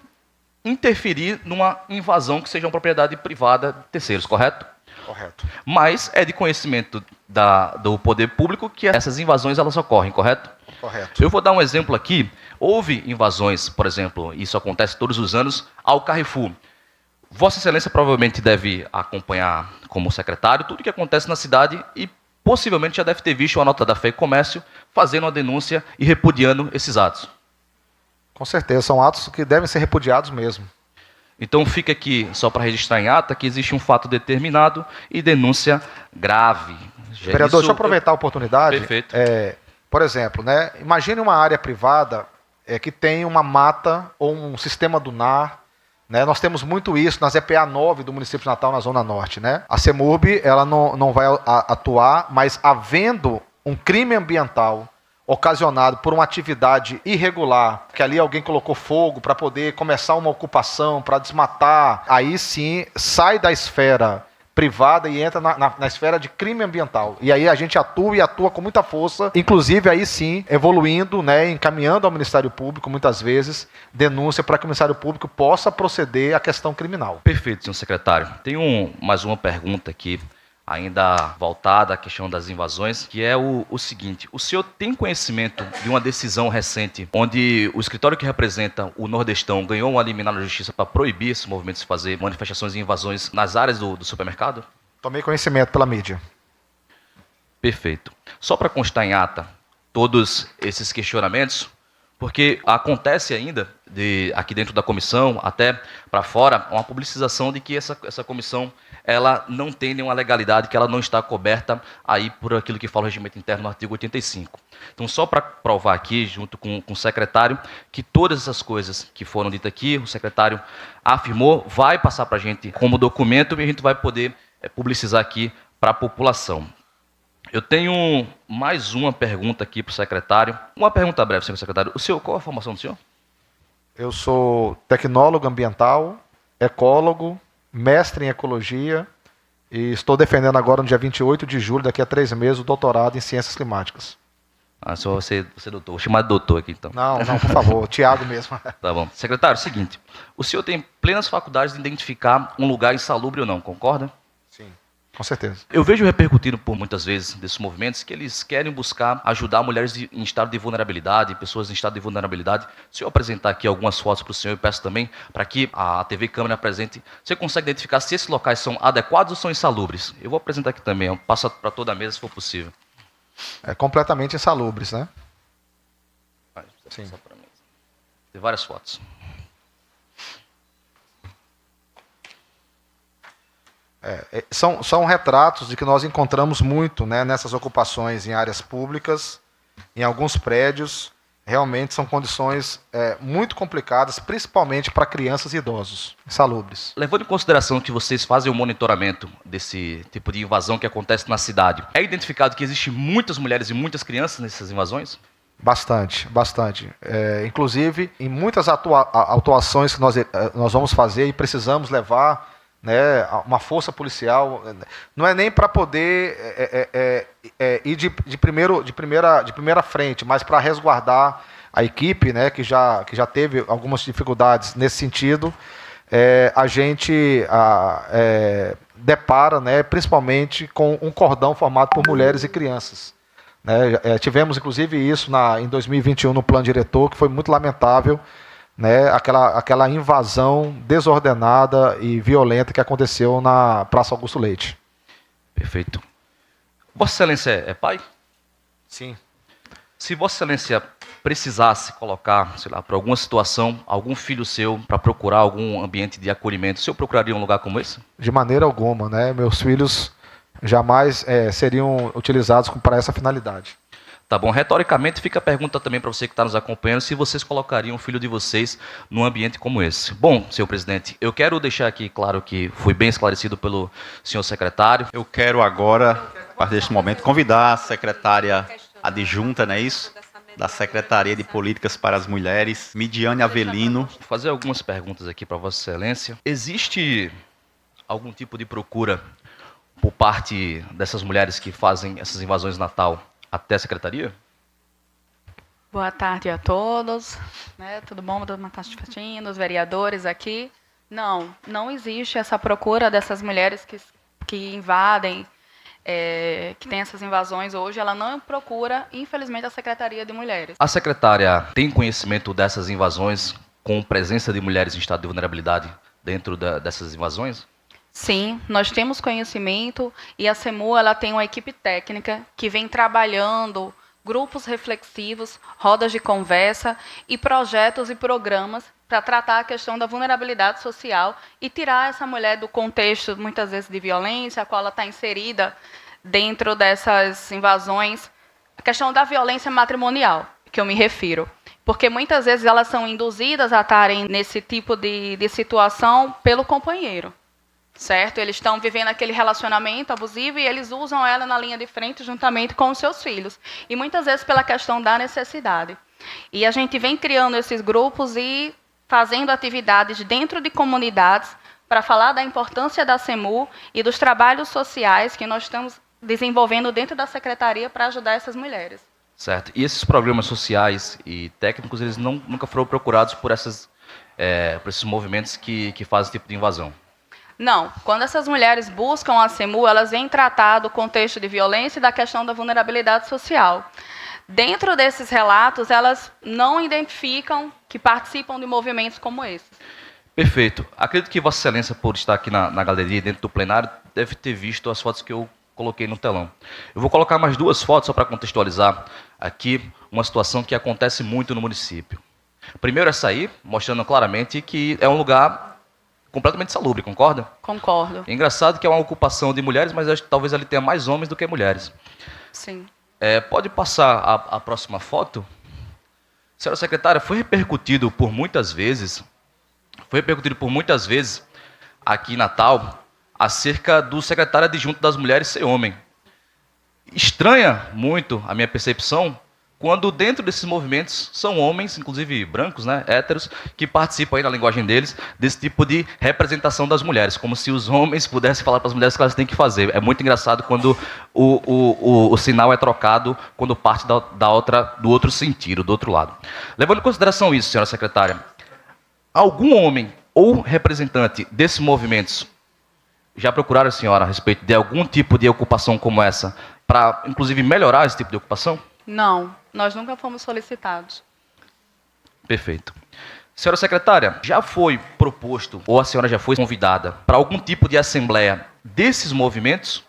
interferir numa invasão que seja uma propriedade privada de terceiros, correto? Correto. Mas é de conhecimento do poder público que essas invasões elas ocorrem, correto? Correto. Eu vou dar um exemplo aqui. Houve invasões, por exemplo, isso acontece todos os anos, ao Carrefour. Vossa Excelência provavelmente deve acompanhar como secretário tudo o que acontece na cidade e possivelmente já deve ter visto uma nota da Fé e Comércio fazendo uma denúncia e repudiando esses atos. Com certeza, são atos que devem ser repudiados mesmo. Então fica aqui, só para registrar em ata, que existe um fato determinado e denúncia grave. Vereador, deixa eu aproveitar a oportunidade. Perfeito. Por exemplo, né, imagine uma área privada que tem uma mata ou um sistema dunar. Né, nós temos muito isso nas EPA 9 do município de Natal, na Zona Norte. Né? A CEMURB ela não vai atuar, mas havendo um crime ambiental ocasionado por uma atividade irregular, que ali alguém colocou fogo para poder começar uma ocupação, para desmatar, aí sim sai da esfera privada e entra na esfera de crime ambiental. E aí a gente atua com muita força, inclusive aí sim, evoluindo, né, encaminhando ao Ministério Público, muitas vezes, denúncia para que o Ministério Público possa proceder à questão criminal. Perfeito, senhor secretário. Tenho mais uma pergunta aqui, ainda voltada à questão das invasões, que é o seguinte: o senhor tem conhecimento de uma decisão recente onde o escritório que representa o Nordestão ganhou uma liminar na justiça para proibir esse movimento de fazer manifestações e invasões nas áreas do supermercado? Tomei conhecimento pela mídia. Perfeito. Só para constar em ata todos esses questionamentos, porque acontece ainda, aqui dentro da comissão, até para fora, uma publicização de que essa comissão ela não tem nenhuma legalidade, que ela não está coberta aí por aquilo que fala o regimento interno no artigo 85. Então, só para provar aqui, junto com o secretário, que todas essas coisas que foram ditas aqui, o secretário afirmou, vai passar para a gente como documento e a gente vai poder publicizar aqui para a população. Eu tenho mais uma pergunta aqui para o secretário. Uma pergunta breve, senhor secretário. Qual a formação do senhor? Eu sou tecnólogo ambiental, ecólogo, mestre em ecologia e estou defendendo agora, no dia 28 de julho, daqui a 3 meses, o doutorado em ciências climáticas. Só você doutor. Vou chamar de doutor aqui, então. Não, por favor, Tiago mesmo. Tá bom. Secretário, é o seguinte, o senhor tem plenas faculdades de identificar um lugar insalubre ou não, concorda? Sim, com certeza. Eu vejo repercutindo por muitas vezes desses movimentos que eles querem buscar ajudar mulheres em estado de vulnerabilidade, pessoas em estado de vulnerabilidade. Se eu apresentar aqui algumas fotos para o senhor, eu peço também para que a TV Câmara apresente. Você consegue identificar se esses locais são adequados ou são insalubres? Eu vou apresentar aqui também, eu passo para toda a mesa se for possível. Completamente insalubres, né? Sim. Tem várias fotos. São retratos de que nós encontramos muito, né, nessas ocupações em áreas públicas, em alguns prédios, realmente são condições muito complicadas, principalmente para crianças e idosos, insalubres. Levando em consideração que vocês fazem o monitoramento desse tipo de invasão que acontece na cidade, é identificado que existem muitas mulheres e muitas crianças nessas invasões? Bastante, bastante. Inclusive, em muitas atuações que nós vamos fazer e precisamos levar, né, uma força policial, não é nem para poder ir de primeira frente, mas para resguardar a equipe, né, que já teve algumas dificuldades nesse sentido. A gente depara, né, principalmente com um cordão formado por mulheres e crianças. Tivemos, inclusive, isso em 2021 no plano diretor, que foi muito lamentável, né, aquela invasão desordenada e violenta que aconteceu na Praça Augusto Leite. Perfeito. Vossa Excelência é pai? Sim. Se Vossa Excelência precisasse colocar, sei lá, por alguma situação, algum filho seu para procurar algum ambiente de acolhimento, o senhor procuraria um lugar como esse? De maneira alguma, né? Meus filhos jamais seriam utilizados para essa finalidade. Tá bom. Retoricamente, fica a pergunta também para você que está nos acompanhando, se vocês colocariam o filho de vocês num ambiente como esse. Bom, senhor presidente, eu quero deixar aqui claro que fui bem esclarecido pelo senhor secretário. Eu quero agora, a partir deste momento, convidar a secretária adjunta, não é isso? Da Secretaria de Políticas para as Mulheres, Midiane Avelino. Vou fazer algumas perguntas aqui para Vossa Excelência. Existe algum tipo de procura por parte dessas mulheres que fazem essas invasões de Natal até a Secretaria? Boa tarde a todos. Tudo bom? Boa tarde, Fatinho, os vereadores aqui. Não existe essa procura dessas mulheres que invadem, que tem essas invasões hoje. Ela não procura, infelizmente, a Secretaria de Mulheres. A secretária tem conhecimento dessas invasões com presença de mulheres em estado de vulnerabilidade dentro dessas invasões? Sim, nós temos conhecimento e a CEMU ela tem uma equipe técnica que vem trabalhando grupos reflexivos, rodas de conversa e projetos e programas para tratar a questão da vulnerabilidade social e tirar essa mulher do contexto, muitas vezes, de violência, a qual ela está inserida dentro dessas invasões. A questão da violência matrimonial, que eu me refiro. Porque muitas vezes elas são induzidas a estarem nesse tipo de situação pelo companheiro. Certo? Eles estão vivendo aquele relacionamento abusivo e eles usam ela na linha de frente juntamente com os seus filhos. E muitas vezes pela questão da necessidade. E a gente vem criando esses grupos e fazendo atividades dentro de comunidades para falar da importância da CEMU e dos trabalhos sociais que nós estamos desenvolvendo dentro da Secretaria para ajudar essas mulheres. Certo. E esses programas sociais e técnicos, eles nunca foram procurados por esses movimentos que fazem esse tipo de invasão? Não. Quando essas mulheres buscam a CEMU, elas vêm tratar do contexto de violência e da questão da vulnerabilidade social. Dentro desses relatos, elas não identificam que participam de movimentos como esse. Perfeito. Acredito que Vossa Excelência, por estar aqui na galeria, dentro do plenário, deve ter visto as fotos que eu coloquei no telão. Eu vou colocar mais duas fotos só para contextualizar aqui uma situação que acontece muito no município. Primeiro essa aí, mostrando claramente que é um lugar completamente insalubre, concorda? Concordo. É engraçado que é uma ocupação de mulheres, mas acho que talvez ali tenha mais homens do que mulheres. Sim. Pode passar a próxima foto? Senhora secretária, foi repercutido por muitas vezes aqui em Natal acerca do secretário adjunto das mulheres ser homem. Estranha muito a minha percepção quando dentro desses movimentos são homens, inclusive brancos, né, héteros, que participam aí na linguagem deles desse tipo de representação das mulheres, como se os homens pudessem falar para as mulheres o que elas têm que fazer. É muito engraçado quando o sinal é trocado, quando parte do outro sentido, do outro lado. Levando em consideração isso, senhora secretária, algum homem ou representante desses movimentos já procuraram a senhora a respeito de algum tipo de ocupação como essa, para, inclusive, melhorar esse tipo de ocupação? Não, nós nunca fomos solicitados. Perfeito. Senhora secretária, já foi proposto, ou a senhora já foi convidada para algum tipo de assembleia desses movimentos?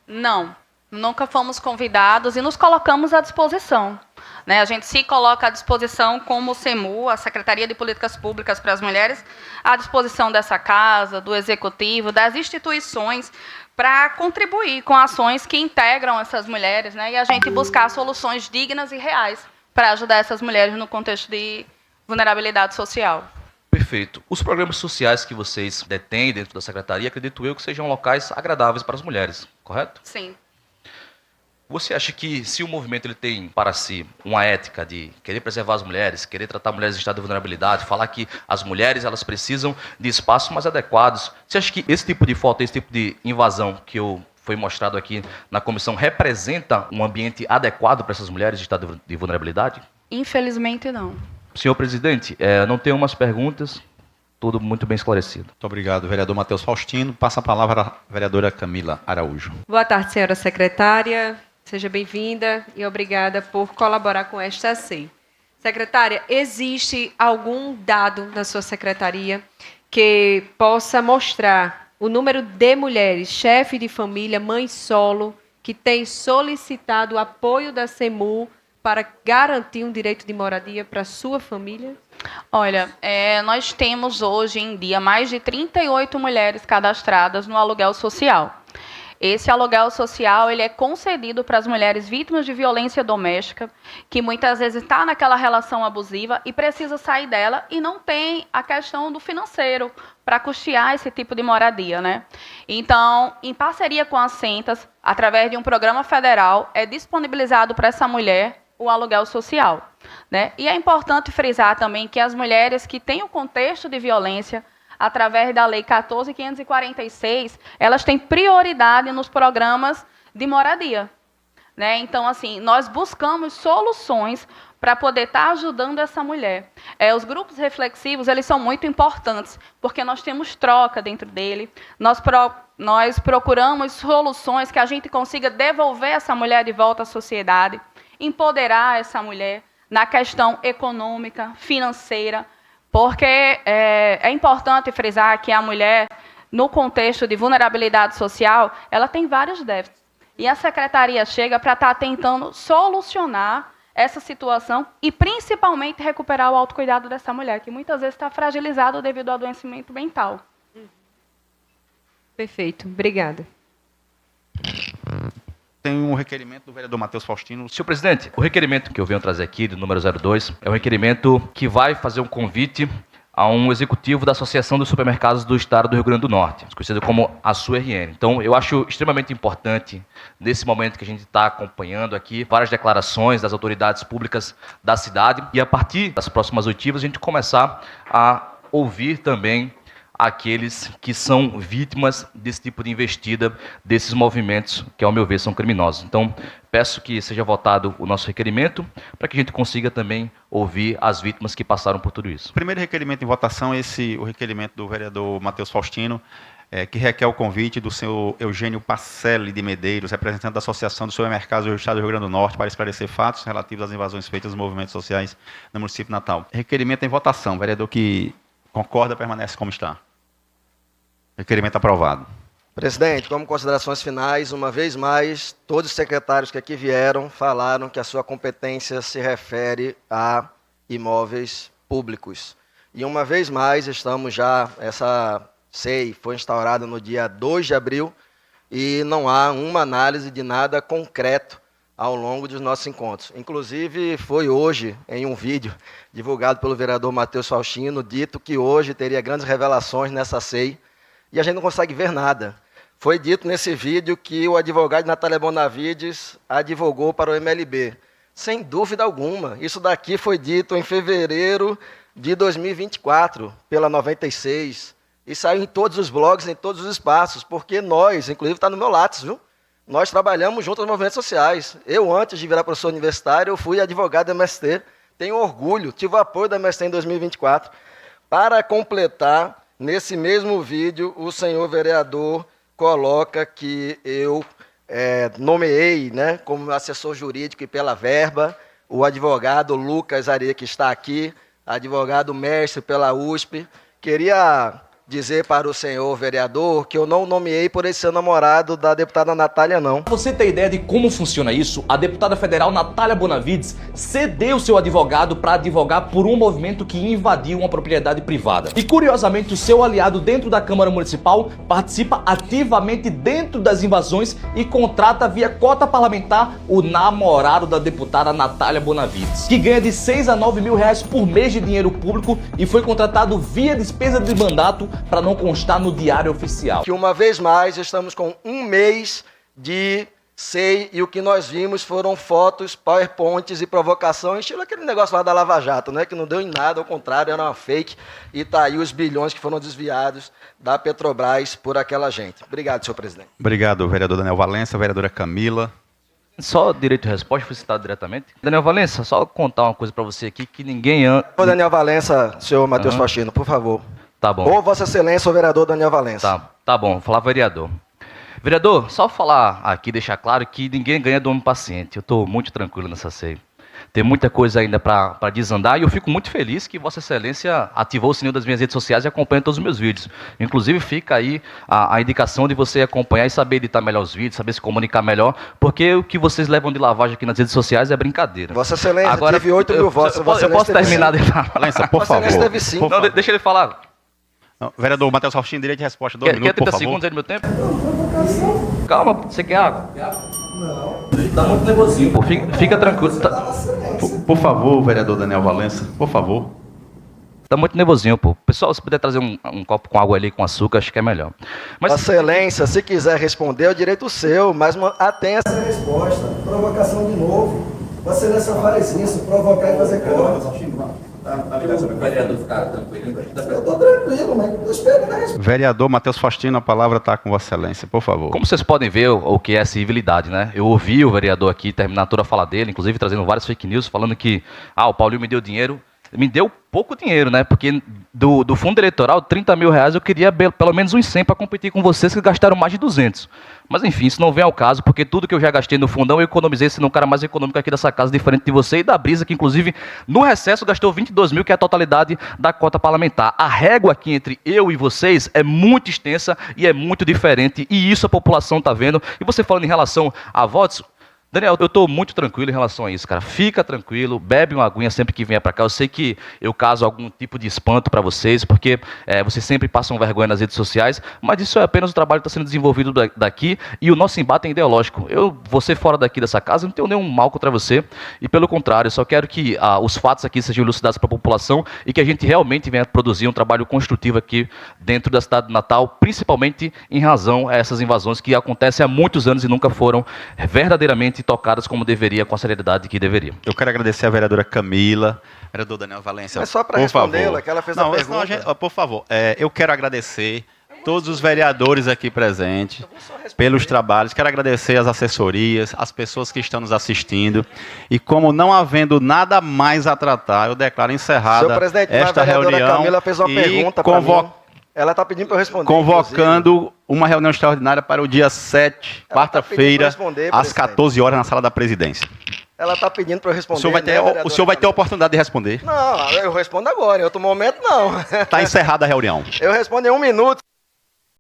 Não, nunca fomos convidados e nos colocamos à disposição. A gente se coloca à disposição como o CEMU, a Secretaria de Políticas Públicas para as Mulheres, à disposição dessa casa, do Executivo, das instituições, para contribuir com ações que integram essas mulheres, e a gente buscar soluções dignas e reais para ajudar essas mulheres no contexto de vulnerabilidade social. Perfeito. Os programas sociais que vocês detêm dentro da secretaria, acredito eu que sejam locais agradáveis para as mulheres, correto? Sim. Você acha que se o movimento ele tem para si uma ética de querer preservar as mulheres, querer tratar mulheres em estado de vulnerabilidade, falar que as mulheres elas precisam de espaços mais adequados, você acha que esse tipo de foto, esse tipo de invasão que foi mostrado aqui na comissão representa um ambiente adequado para essas mulheres em estado de vulnerabilidade? Infelizmente, não. Senhor presidente, não tenho umas perguntas, tudo muito bem esclarecido. Muito obrigado, vereador Matheus Faustino. Passa a palavra à vereadora Camila Araújo. Boa tarde, senhora secretária. Seja bem-vinda e obrigada por colaborar com esta SEI. Secretária, existe algum dado na sua secretaria que possa mostrar o número de mulheres, chefe de família, mãe solo, que tem solicitado o apoio da SEMU para garantir um direito de moradia para a sua família? Olha, nós temos hoje em dia mais de 38 mulheres cadastradas no aluguel social. Esse aluguel social ele é concedido para as mulheres vítimas de violência doméstica, que muitas vezes está naquela relação abusiva e precisa sair dela e não tem a questão do financeiro para custear esse tipo de moradia, né? Então, em parceria com as Sentas, através de um programa federal, é disponibilizado para essa mulher o aluguel social, né? E é importante frisar também que as mulheres que têm o contexto de violência, através da Lei 14.546, elas têm prioridade nos programas de moradia, né? Então, assim, nós buscamos soluções para poder estar ajudando essa mulher. Os grupos reflexivos, eles são muito importantes, porque nós temos troca dentro dele, nós procuramos soluções que a gente consiga devolver essa mulher de volta à sociedade, empoderar essa mulher na questão econômica, financeira, porque é importante frisar que a mulher, no contexto de vulnerabilidade social, ela tem vários déficits. E a secretaria chega para estar tentando solucionar essa situação e, principalmente, recuperar o autocuidado dessa mulher, que muitas vezes está fragilizada devido ao adoecimento mental. Perfeito. Obrigada. Tem um requerimento do vereador Matheus Faustino. Senhor presidente, o requerimento que eu venho trazer aqui, do número 02, é um requerimento que vai fazer um convite a um executivo da Associação dos Supermercados do Estado do Rio Grande do Norte, conhecido como a SURN. Então, eu acho extremamente importante, nesse momento que a gente está acompanhando aqui, várias declarações das autoridades públicas da cidade, e a partir das próximas oitivas, a gente começar a ouvir também aqueles que são vítimas desse tipo de investida, desses movimentos que, ao meu ver, são criminosos. Então, peço que seja votado o nosso requerimento, para que a gente consiga também ouvir as vítimas que passaram por tudo isso. O primeiro requerimento em votação é o requerimento do vereador Matheus Faustino, que requer o convite do senhor Eugênio Pacelli de Medeiros, representante da Associação dos Supermercados do Estado do Rio Grande do Norte, para esclarecer fatos relativos às invasões feitas nos movimentos sociais no município de Natal. Requerimento em votação. Vereador que concorda, permanece como está. Requerimento aprovado. Presidente, como considerações finais, uma vez mais, todos os secretários que aqui vieram falaram que a sua competência se refere a imóveis públicos. E uma vez mais, essa SEI foi instaurada no dia 2 de abril e não há uma análise de nada concreto ao longo dos nossos encontros. Inclusive, foi hoje, em um vídeo divulgado pelo vereador Matheus Faustino, dito que hoje teria grandes revelações nessa SEI, e a gente não consegue ver nada. Foi dito nesse vídeo que o advogado Natália Bonavides advogou para o MLB. Sem dúvida alguma. Isso daqui foi dito em fevereiro de 2024, pela 96. E saiu em todos os blogs, em todos os espaços, porque nós, inclusive está no meu lápis, viu? Nós trabalhamos junto aos movimentos sociais. Eu, antes de virar professor universitário, eu fui advogado da MST. Tenho orgulho, tive o apoio da MST em 2024. Para completar, nesse mesmo vídeo, o senhor vereador coloca que eu nomeei, né, como assessor jurídico e pela verba, o advogado Lucas Areia, que está aqui, advogado mestre pela USP. Queria dizer para o senhor vereador que eu não nomeei por esse ser namorado da deputada Natália, não. Pra você ter ideia de como funciona isso, a deputada federal Natália Bonavides cedeu seu advogado para advogar por um movimento que invadiu uma propriedade privada. E curiosamente, o seu aliado dentro da Câmara Municipal participa ativamente dentro das invasões e contrata via cota parlamentar o namorado da deputada Natália Bonavides, que ganha de 6 a 9 mil reais por mês de dinheiro público e foi contratado via despesa de mandato para não constar no diário oficial. Que uma vez mais estamos com um mês de SEI e o que nós vimos foram fotos, powerpoints e provocação, estilo aquele negócio lá da Lava Jato, né? Que não deu em nada, ao contrário, era uma fake e tá aí os bilhões que foram desviados da Petrobras por aquela gente. Obrigado, senhor presidente. Obrigado, vereador Daniel Valença, vereadora Camila. Só direito de resposta, foi citado diretamente. Daniel Valença, só contar uma coisa para você aqui, que ninguém... Ô, Daniel Valença, senhor Matheus Faustino, por favor. Tá bom. Ou Vossa Excelência, o vereador Daniel Valença. Tá bom, vou falar vereador. Vereador, só falar aqui, deixar claro que ninguém ganha do homem paciente. Eu estou muito tranquilo nessa ceia. Tem muita coisa ainda para desandar e eu fico muito feliz que Vossa Excelência ativou o sininho das minhas redes sociais e acompanha todos os meus vídeos. Inclusive fica aí a indicação de você acompanhar e saber editar melhor os vídeos, saber se comunicar melhor, porque o que vocês levam de lavagem aqui nas redes sociais é brincadeira. Vossa Excelência Agora, teve 8 mil votos. Eu posso terminar de falar? Valença, por Vossa favor. Excelência teve 5. Não, deixa ele falar. Não, vereador Matheus Faustino, direito de resposta, 2 Quer minutos, 30 por favor. segundos aí do meu tempo? Calma, você quer água? Não. Tá muito nervosinho. Pô, fica tranquilo. Por favor, vereador Daniel Valença, por favor. Tá muito nervosinho, pô. Pessoal, se puder trazer um copo com água ali, com açúcar, acho que é melhor. Mas, Vossa Excelência, se quiser responder, é o direito seu, mas atenha essa resposta. Provocação de novo. Vossa Excelência faz isso, provocar e fazer corte. Eu tô tranquilo, mas eu espero na resposta. Vereador Matheus Faustino, a palavra está com Vossa Excelência, por favor. como vocês podem ver, o que é civilidade, né? Eu ouvi o vereador aqui terminar toda a fala dele, inclusive trazendo várias fake news, falando que o Paulinho me deu dinheiro. Me deu pouco dinheiro, né? Porque do fundo eleitoral, 30 mil reais, eu queria pelo menos uns 100 para competir com vocês que gastaram mais de 200. Mas enfim, isso não vem ao caso, porque tudo que eu já gastei no fundão, eu economizei sendo um cara mais econômico aqui dessa casa, diferente de você e da Brisa, que inclusive no recesso gastou 22 mil, que é a totalidade da cota parlamentar. A régua aqui entre eu e vocês é muito extensa e é muito diferente, e isso a população está vendo. E você falando em relação a votos, Daniel, eu estou muito tranquilo em relação a isso, cara. Fica tranquilo, bebe uma aguinha sempre que vier para cá. Eu sei que eu causo algum tipo de espanto para vocês, porque vocês sempre passam vergonha nas redes sociais, mas isso é apenas o trabalho que está sendo desenvolvido daqui e o nosso embate é ideológico. Você fora daqui dessa casa, não tenho nenhum mal contra você e, pelo contrário, eu só quero que os fatos aqui sejam elucidados para a população e que a gente realmente venha produzir um trabalho construtivo aqui dentro da cidade de Natal, principalmente em razão a essas invasões que acontecem há muitos anos e nunca foram verdadeiramente tocadas como deveria, com a seriedade que deveria. Eu quero agradecer a vereadora Camila, vereador Daniel Valença. Mas só para respondê-la, que ela fez a pergunta. Por favor, eu quero agradecer todos os vereadores aqui presentes pelos trabalhos. Quero agradecer as assessorias, as pessoas que estão nos assistindo. E como não havendo nada mais a tratar, eu declaro encerrada esta reunião. A Camila fez uma pergunta para mim. Ela está pedindo para eu responder. Convocando uma reunião extraordinária para o dia 7, quarta-feira, às 14 horas, na sala da presidência. Ela está pedindo para eu responder. O senhor vai ter a oportunidade de responder. Não, eu respondo agora. Em outro momento, não. Está encerrada a reunião. Eu respondo em 1 minuto.